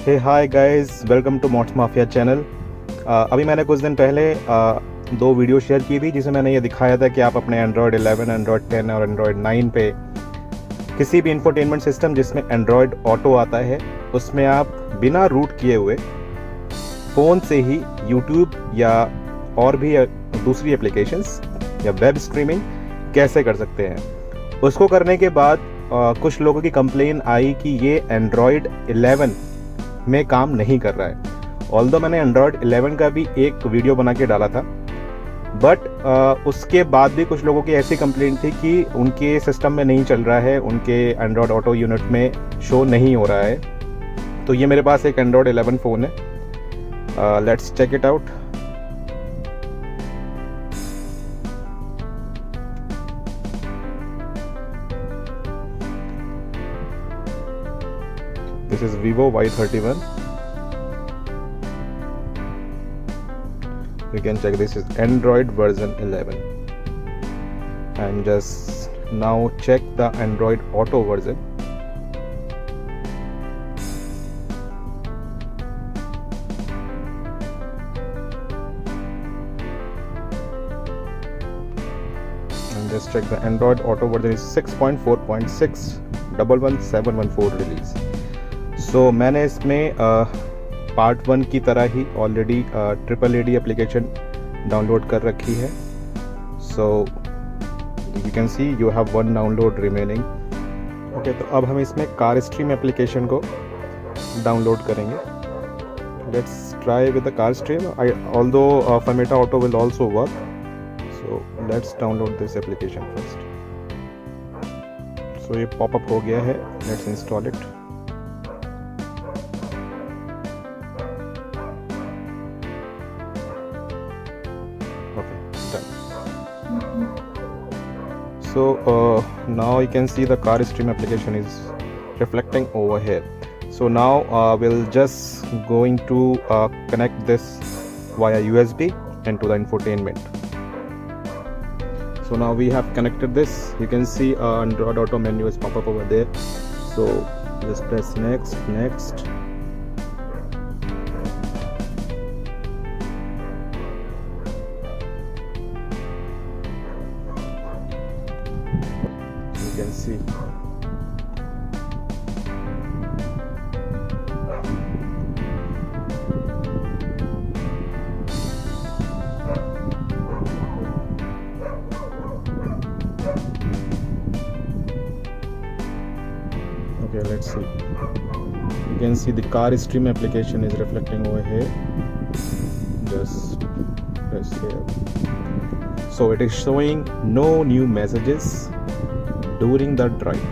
Hey hi guys, welcome to Mots Mafia channel. अभी मैंने कुछ दिन पहले दो वीडियो शेयर की थी जिसमें मैंने ये दिखाया था कि आप अपने एंड्रॉयड 11, एंड्रॉयड 10 और एंड्रॉयड 9 पे किसी भी इंफोटेनमेंट सिस्टम जिसमें एंड्रॉयड ऑटो आता है उसमें आप बिना रूट किए हुए फ़ोन से ही यूट्यूब या और भी दूसरी एप्लीकेशंस या वेब स्ट्रीमिंग कैसे कर सकते हैं। उसको करने के बाद कुछ लोगों की कंप्लेन आई कि ये एंड्रॉयड 11 में काम नहीं कर रहा है। ऑल्दो मैंने एंड्रॉयड 11 का भी एक वीडियो बना के डाला था, बट उसके बाद भी कुछ लोगों की ऐसी कंप्लेंट थी कि उनके सिस्टम में नहीं चल रहा है, उनके एंड्रॉयड ऑटो यूनिट में शो नहीं हो रहा है। तो ये मेरे पास एक एंड्रॉयड 11 फ़ोन है, let's check it out. This is Vivo Y31. You can check, this is Android version 11, and just now check the Android Auto version. And just check the Android Auto version is 6.4.6 11714 release. So मैंने इसमें part 1 की तरह ही already triple AD application download कर रखी है। So you can see you have one download remaining. Okay, तो अब हम इसमें कार स्ट्रीम एप्लीकेशन को डाउनलोड करेंगे। Let's try with the car stream. Although Fermata auto will also work, so let's download this application first. So ये popup हो गया है, let's install it. So now you can see the car stream application is reflecting over here. So now we'll just going to connect this via USB into the infotainment. So now we have connected this. You can see Android Auto menu is pop up over there. So just press next. You can see okay, let's see. You can see the car stream application is reflecting over here. Just press here. So it is showing no new messages during the drive.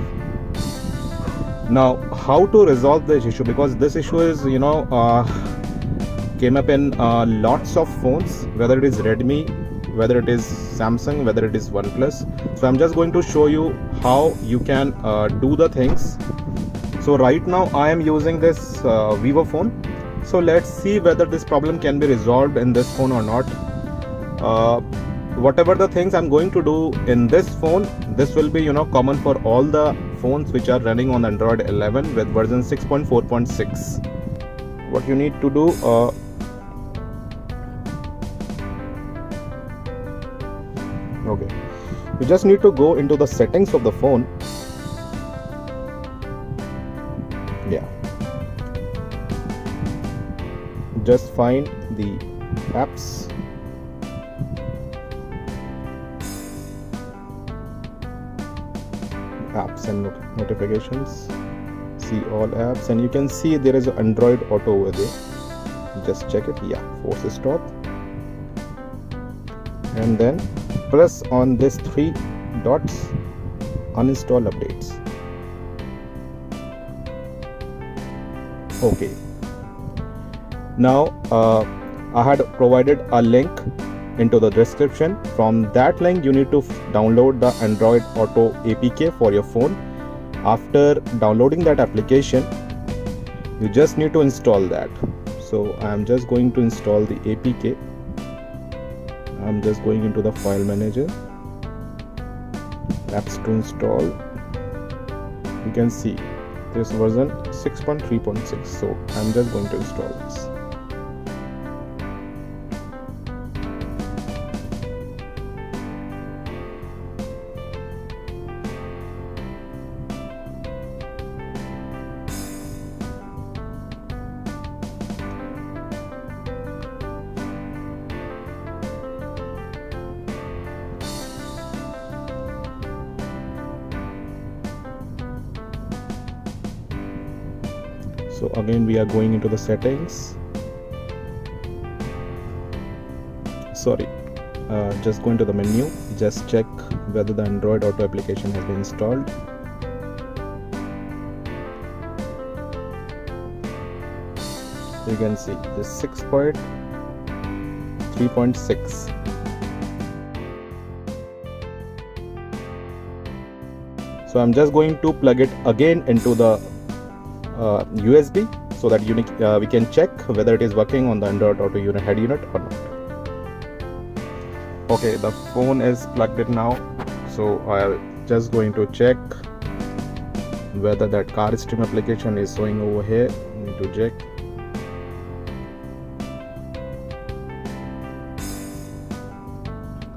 Now how to resolve this issue, because this issue is came up in lots of phones, whether it is Redmi, whether it is Samsung, whether it is OnePlus. So I'm just going to show you how you can do the things. So right now I am using this Vivo phone, so let's see whether this problem can be resolved in this phone or not. Whatever the things I'm going to do in this phone, this will be common for all the phones which are running on Android 11 with version 6.4.6. What you need to do, okay, you just need to go into the settings of the phone. Yeah, just find the apps. Apps and notifications, see all apps, and you can see there is an Android Auto over there. Just check it. Yeah, force stop, and then press on this 3 dots, uninstall updates. Okay, now I had provided a link into the description. From that link you need to download the Android Auto APK for your phone. After downloading that application, you just need to install that. So I am just going to install the APK. I'm just going into the file manager, apps to install. You can see this version 6.3.6. so I'm just going to install this. So again we are going into the settings. Sorry, just go into the menu, just check whether the Android Auto application has been installed. You can see this 6.3.6. So I'm just going to plug it again into the USB so that we can check whether it is working on the Android Auto head unit or not. Okay, the phone is plugged in now, so I'm just going to check whether that car stream application is showing over here. Need to check.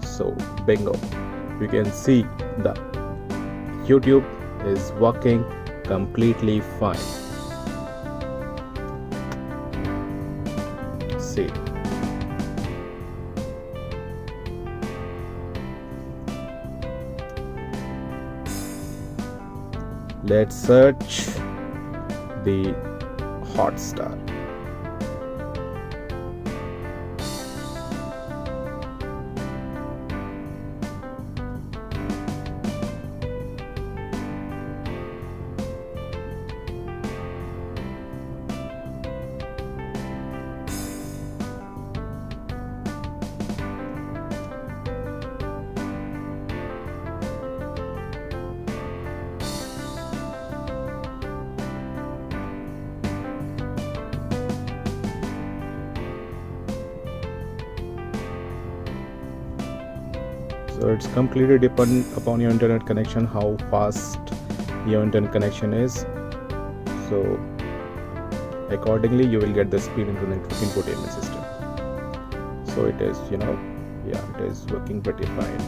So bingo, you can see the YouTube is working completely fine. See, let's search the Hotstar. So it's completely depend upon your internet connection, how fast your internet connection is. So accordingly you will get the speed into the infotainment system. So it is, it is working pretty fine.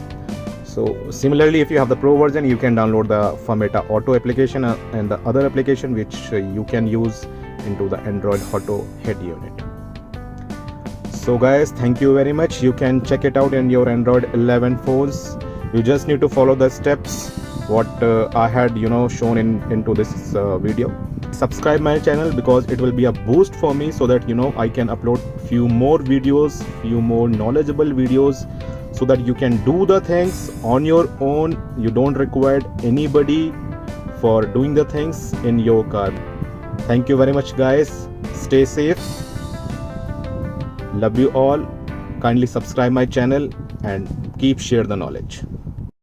So similarly, if you have the Pro version, you can download the Firmata Auto application and the other application which you can use into the Android Auto head unit. So guys, thank you very much. You can check it out in your Android 11 phones. You just need to follow the steps what I had shown into this video. Subscribe my channel because it will be a boost for me so that I can upload few more videos, few more knowledgeable videos, so that you can do the things on your own. You don't require anybody for doing the things in your car. Thank you very much guys. Stay safe. Love you all. Kindly subscribe my channel and keep share the knowledge.